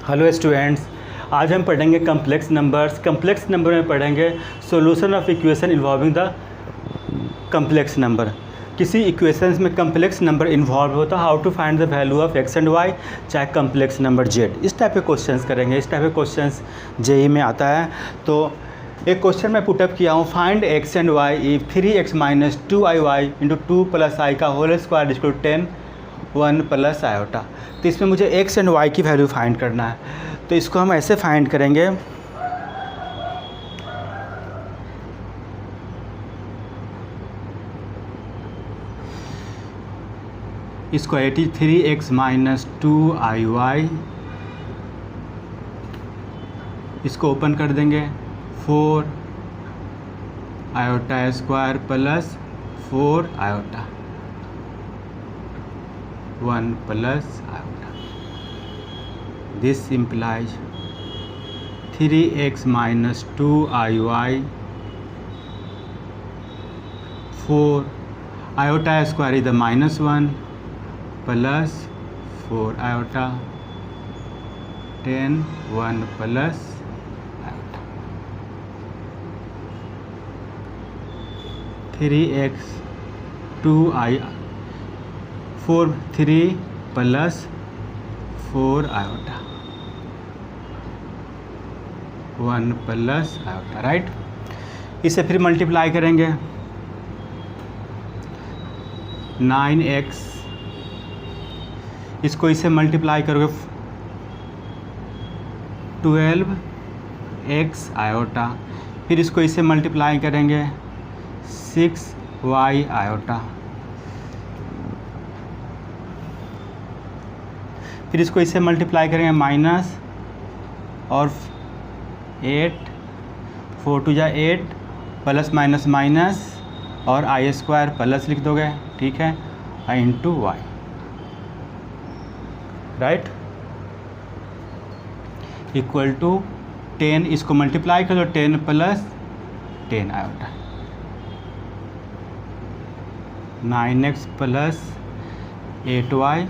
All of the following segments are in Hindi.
हेलो स्टूडेंट्स, आज हम पढ़ेंगे कम्प्लेक्स नंबर्स। कम्प्लेक्स नंबर में पढ़ेंगे solution of equation involving the complex number. किसी इक्वेशंस में कम्प्लेक्स नंबर इन्वॉल्व होता है, how to find the value of x and y, चाहे कम्प्लेक्स नंबर जेड। इस टाइप के क्वेश्चंस करेंगे। इस टाइप के क्वेश्चंस जेई में आता है। तो एक क्वेश्चन मैं पुटअप किया हूँ, find x and y if 3x minus 2iy into 2 plus i का whole square equal 10 1 plus iota. तो इसमें मुझे एक्स एंड वाई की वैल्यू फाइंड करना है। तो इसको हम ऐसे फाइंड करेंगे, इसको 83x माइनस 2iy, इसको ओपन कर देंगे, 4 iota square plus 4 iota 1 plus iota. This implies 3x minus 2iy 4 iota square is the -1 plus 4 iota 10 1 plus iota 3x 2i 4 3 plus 4 iota 1 plus iota, right. इसे फिर मल्टीप्लाई करेंगे, 9x, इसको इसे मल्टीप्लाई करोगे 12x आयोटा, फिर इसको इसे मल्टीप्लाई करेंगे 6y आयोटा, फिर इसको इससे मल्टीप्लाई करेंगे माइनस और 8 4 2 8 प्लस माइनस माइनस और आई स्क्वायर प्लस लिख दोगे, ठीक है, into y, right, equal to 10। इसको मल्टीप्लाई कर दो, 10 plus 10 iota 9x plus 8y,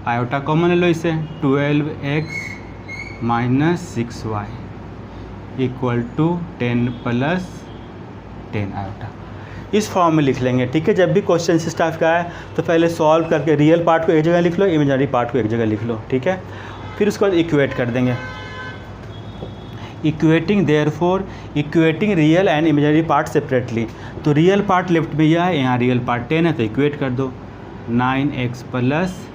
iota common ले लो इसे, 12x minus 6y equal to 10 plus 10 iota. इस फॉर्म में लिख लेंगे, ठीक है। जब भी क्वेश्चन इस टाइप का है तो पहले सॉल्व करके रियल पार्ट को एक जगह लिख लो, इमेजिनरी पार्ट को एक जगह लिख लो, ठीक है। फिर उसको इक्वेट कर देंगे, equating therefore equating real and imaginary part separately. तो रियल पार्ट लेफ्ट में यह है, यहाँ रियल पार्ट 10 है, तो इक्वेट कर दो, 9x plus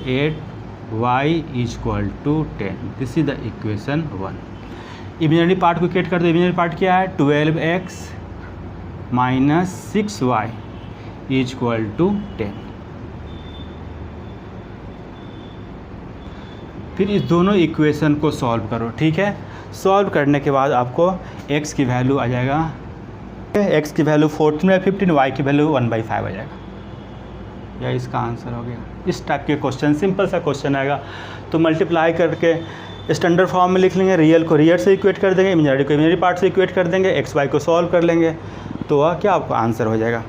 8y equal to 10। This is the equation 1। Imaginary part को इक्वेट कर दो, इमेजिनरी पार्ट क्या है, 12x minus 6y equal to 10। फिर इस दोनों इक्वेशन को सॉल्व करो, ठीक है। सॉल्व करने के बाद आपको x की वैल्यू आ जाएगा, x की वैल्यू 14/15, y की वैल्यू 1/5 आ जाएगा। यह इसका आंसर हो गया। इस टाइप के क्वेश्चन, सिंपल सा क्वेश्चन आएगा तो मल्टीप्लाई करके स्टैंडर्ड फॉर्म में लिख लेंगे, रियल को रियल से इक्वेट कर देंगे, इमेजिनरी को इमेजिनरी पार्ट से इक्वेट कर देंगे, एक्स वाई को सॉल्व कर लेंगे, तो वह क्या आपका आंसर हो जाएगा।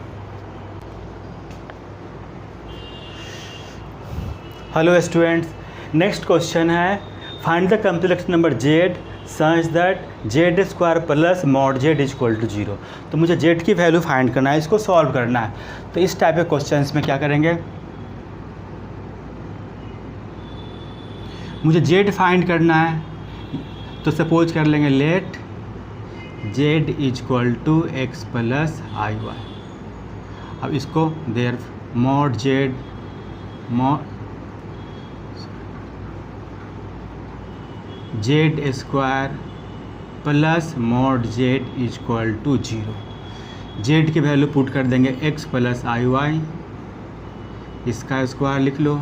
हेलो स्टूडेंट्स, नेक्स्ट क्वेश्चन है, find the complex number z such that z square plus mod z equal to 0। तो मुझे जेड की वैल्यू फाइंड करना है, इसको सॉल्व करना है। तो इस टाइप के क्वेश्चंस में क्या करेंगे, मुझे जेड फाइंड करना है, तो सपोज कर लेंगे let z equal to x plus i y. अब इसको there mod z z square plus mod z equal to 0। Z की वैल्यू पुट कर देंगे x प्लस आई वाई, इसका स्क्वायर लिख लो,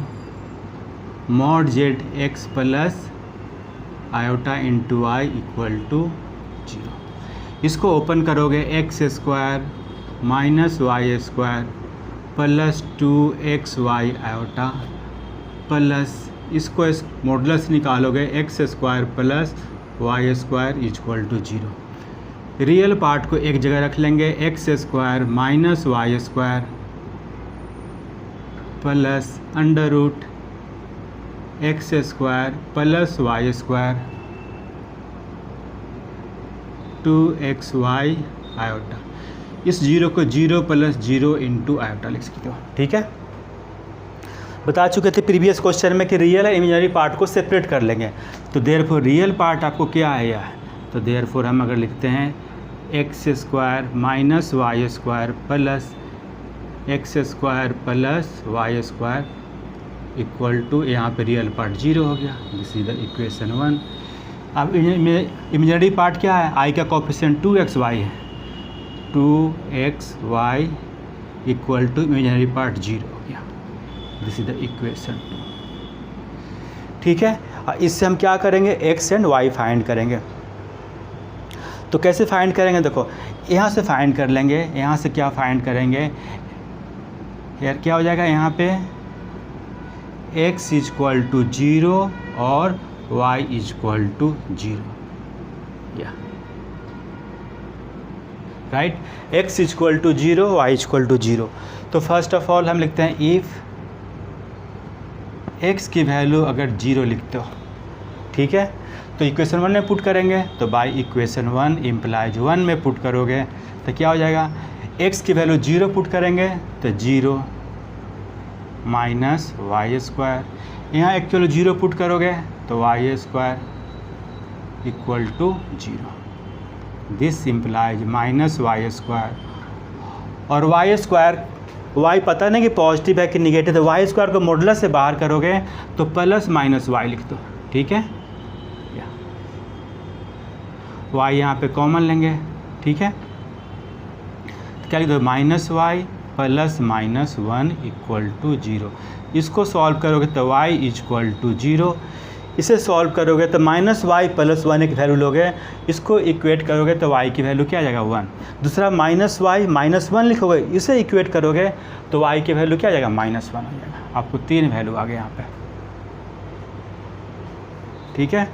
mod z x plus iota into i equal to 0। इसको ओपन करोगे, x square minus y square plus 2xy iota plus, इसको मॉडुलस निकालोगे, x square plus y square equal to 0। Real part को एक जगह रख लेंगे, x square minus y square plus under root x square plus y square 2xy iota. इस जीरो को 0 + 0 × आयोटा लिख सकते हो। ठीक है, बता चुके थे प्रीवियस क्वेश्चन में कि रियल और इमेजिनरी पार्ट को सेपरेट कर लेंगे। तो देयरफॉर रियल पार्ट आपको क्या है यह, तो देयरफॉर हम अगर लिखते हैं x² - y² plus x² plus y² equal to, यहाँ पे रियल पार्ट 0 हो गया। This is the equation 1। अब इमेजिनरी पार्ट क्या है, i का कोफिशिएंट 2xy है, 2xy equal to imaginary part 0 हो गया। This is the equation 2। ठीक है, इससे हम क्या करेंगे, x एंड y फाइंड करेंगे। तो कैसे फाइंड करेंगे, देखो यहाँ से फाइंड कर लेंगे। यहाँ से क्या फाइंड करेंगे, यार क्या हो जाएगा, यहाँ पे x = 0 और y = 0, या राइट, x = 0 y = 0। तो फर्स्ट ऑफ ऑल हम लिखते हैं इफ़ x की वैल्यू अगर 0 लिखते हो, ठीक है, तो इक्वेशन 1 में पुट करेंगे। तो बाय इक्वेशन 1 इम्प्लाइज 1 में पुट करोगे तो क्या हो जाएगा, x की वैल्यू 0 पुट करेंगे तो 0 माइनस y²। यहाँ एक्चुअली 0 पुट करोगे तो y² equal to 0। This implies minus y², और y² y पता नहीं कि पॉजिटिव है कि निगेटिव, तो y² को मॉडुलस से बाहर करोगे तो प्लस माइनस y लिख दो। ठीक है, y यहाँ पे कॉमन लेंगे। ठीक है, तो क्या लिख दो, -y प्लस -1 इक्वल टू 0। इसको सॉल्व करोगे तो y = 0। इसे सॉल्व करोगे तो -y + 1 एक वैल्यू लोगे, इसको इक्वेट करोगे तो y की वैल्यू क्या आ जाएगा, 1। दूसरा -y -1 लिखोगे, इसे इक्वेट करोगे तो y की वैल्यू क्या आ जाएगा, -1 हो जाएगा। आपको 3 वैल्यू आ गए यहाँ पे। ठीक है,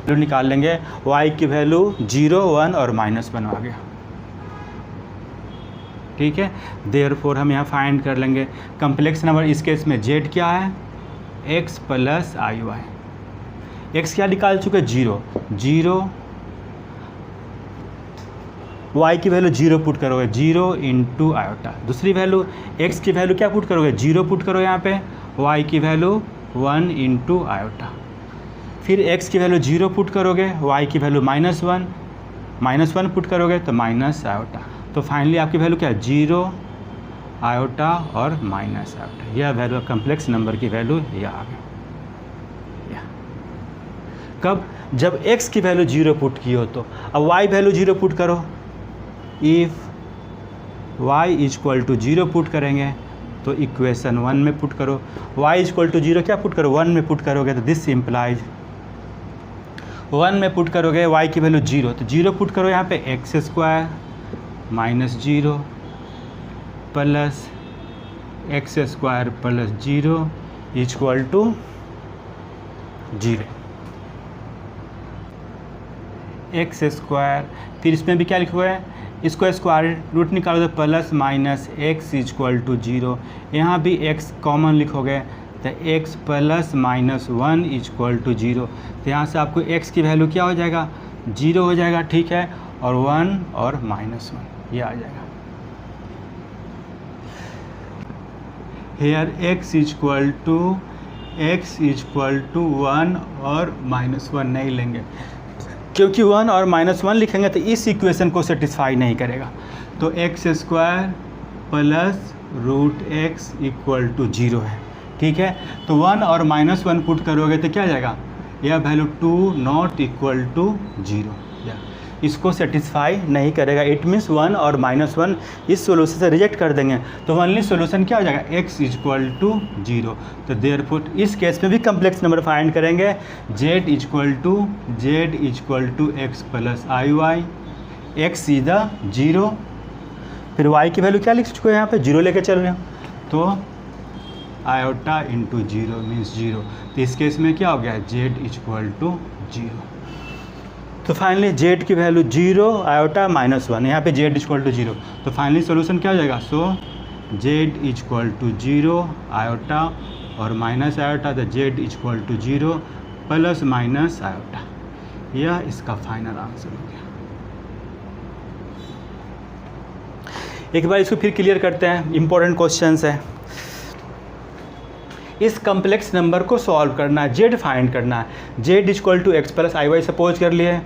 वैल्यू निकाल लेंगे, y की वैल्यू 0, 1 और -1 आ गया। ठीक है, देयरफॉर हम यहाँ फाइंड कर लेंगे कम्प्लेक्स नंबर। इस केस में z क्या है, x + iy। x क्या निकाल चुके, 0, y की वैल्यू 0 पुट करोगे, 0 × आयोटा। दूसरी वैल्यू x की वैल्यू क्या पुट करोगे, 0 पुट करो यहाँ पे, y की वैल्यू 1 × आयोटा। फिर x की वैल्यू 0 पुट करोगे, y की वैल्यू -1 पुट करोगे तो माइनस आयोटा। तो फाइनली आपकी वैल्यू क्या है, 0 आयोटा और माइनस आयोटा। यह वैल्यू कम्प्लेक्स नंबर की वैल्यू यह आ गई। कब, जब x की वैल्यू 0 पुट की हो। तो अब y वैल्यू 0 पुट करो, इफ़ y = 0 पुट करेंगे तो इक्वेशन 1 में पुट करो। y = 0 क्या पुट करो, 1 में पुट करोगे तो दिस इम्प्लाइज 1 में पुट करोगे y की वैल्यू 0, तो 0 पुट करो यहाँ पे, x² - 0 प्लस x² + 0 = 0। x², फिर इसमें भी क्या लिखा है, इसको स्क्वायर रूट निकालो तो प्लस माइनस x = 0। यहाँ भी x कॉमन लिखोगे तो x + -1 = 0। तो यहाँ से आपको x की वैल्यू क्या हो जाएगा, 0 हो जाएगा। ठीक है, और 1 और -1 ये आ जाएगा। हेयर x = 1 और -1 नहीं लेंगे, क्योंकि 1 और -1 लिखेंगे तो इस इक्वेशन को सेटिस्फाई नहीं करेगा। तो x² + √x = 0 है। ठीक है, तो 1 और -1 पुट करोगे तो क्या आ जाएगा, यह वैल्यू 2 ≠ 0, इसको सेटिस्फाई नहीं करेगा। इट मीन्स 1 और -1 इस सोल्यूशन से रिजेक्ट कर देंगे। तो ओनली सोल्यूशन क्या हो जाएगा, x = 0। तो देयरफॉर इस केस में भी कम्प्लेक्स नंबर फाइंड करेंगे, z = x + iy, x is the 0। फिर y की वैल्यू क्या लिख चुके हैं यहाँ पे, 0 लेके चल रहे हो, तो आयोटा × 0 मीन्स 0। तो इस केस में क्या हो गया, z = 0। तो फाइनली z की वैल्यू 0 आयोटा -1, यहाँ पे z = 0। तो फाइनली सोल्यूशन क्या हो जाएगा, so z equal to 0 iota और माइनस आयोटा, तो z equal to 0 plus minus iota. यह इसका फाइनल आंसर हो गया। एक बार इसको फिर क्लियर करते हैं, इंपॉर्टेंट क्वेश्चंस है। इस कम्प्लेक्स नंबर को सॉल्व करना है, जेड फाइंड करना है। Z equal to x plus i y suppose कर लिए,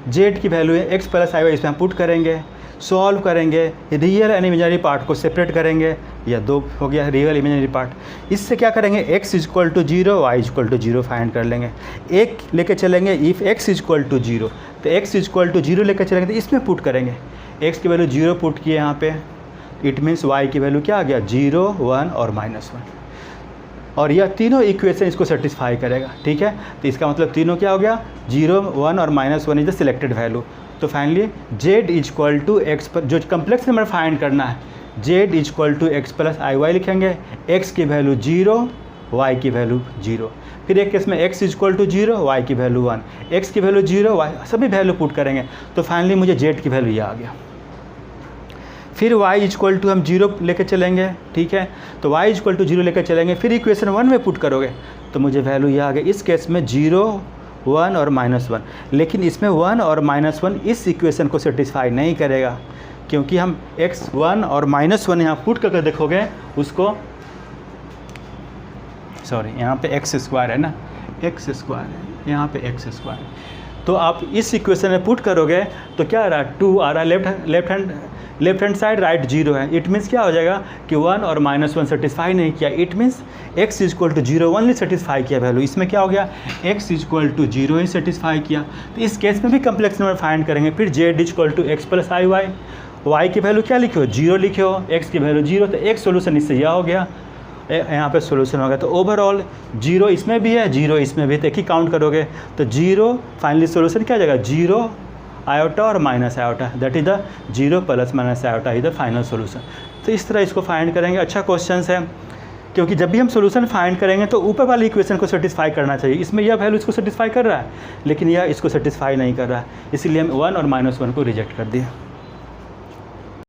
जेड की वैल्यू है एक्स प्लस आई वाई, इसमें हम पुट करेंगे, सॉल्व करेंगे, रियल एंड इमेजिनरी पार्ट को सेपरेट करेंगे, या दो हो गया रियल इमेजिनरी पार्ट। इससे क्या करेंगे, x equal to 0 y equal to 0 find कर लेंगे। एक लेके चलेंगे इफ़ x इक्वल टू 0, तो x इक्वल टू 0 लेकर चलेंगे तो इसमें पुट करेंगे। x की वैल्यू 0 पुट किए यहाँ पे, इट मीन्स y की वैल्यू क्या आ गया 0, 1 और -1, और यह तीनों इक्वेशन इसको सेटिस्फाई करेगा। ठीक है, तो इसका मतलब तीनों क्या हो गया 0, 1 और -1 इज द सिलेक्टेड वैल्यू। तो finally z equal to x पर जो कम्प्लेक्स नंबर फाइंड करना है, z equal to x plus i y लिखेंगे, एक्स की वैल्यू 0, वाई की वैल्यू 0। फिर एक केस में x इक्वल टू 0, वाई की वैल्यू 1, x की वैल्यू 0, वाई सभी वैल्यू पुट करेंगे। तो फाइनली मुझे जेड की वैल्यू ये आ गया। फिर y इक्वल टू हम 0 लेकर चलेंगे। ठीक है, तो y इक्वल टू 0 लेकर चलेंगे, फिर इक्वेशन 1 में पुट करोगे तो मुझे वैल्यू ये आ गया। इस केस में 0, 1 और -1, लेकिन इसमें 1 और -1 इस इक्वेशन को सेटिस्फाई नहीं करेगा, क्योंकि हम x1 और -1 यहाँ पुट करके देखोगे उसको, सॉरी यहाँ पे x स्क्वायर है ना, x स्क्वायर है यहाँ पे, x स्क्वायर। तो आप इस इक्वेशन में पुट करोगे तो क्या आ रहा है 2 आ रहा है, लेफ्ट हैंड साइड राइट 0 है। इट मीन्स क्या हो जाएगा कि 1 और -1 सेटिस्फाई नहीं किया, it means x equal to 0 only satisfy किया वैल्यू। इसमें क्या हो गया x इक्वल टू 0 ही सेटिस्फाई किया। तो इस केस में भी कम्प्लेक्स नंबर फाइंड करेंगे। फिर z equal to x plus i y, y की वैल्यू क्या लिखे हो 0 लिखे हो, x की वैल्यू 0, तो एक सोल्यूशन इससे यह हो गया, यहाँ पे सोल्यूशन हो गया। तो ओवरऑल 0 इसमें भी है, 0 इसमें भी, तो एक ही काउंट करोगे तो 0, फाइनली सोल्यूशन क्या हो जाएगा 0 आयोटा और minus iota, that is the 0 plus minus iota is the final solution. तो इस तरह इसको फाइंड करेंगे। अच्छा क्वेश्चन है, क्योंकि जब भी हम सोल्यूशन फाइंड करेंगे तो ऊपर वाली इक्वेशन को सेटिस्फाई करना चाहिए। इसमें यह वैल्यू इसको सेटिस्फाई कर रहा है, लेकिन यह इसको सेटिस्फाई नहीं कर रहा है, इसीलिए हम 1 और -1 को रिजेक्ट कर दिया।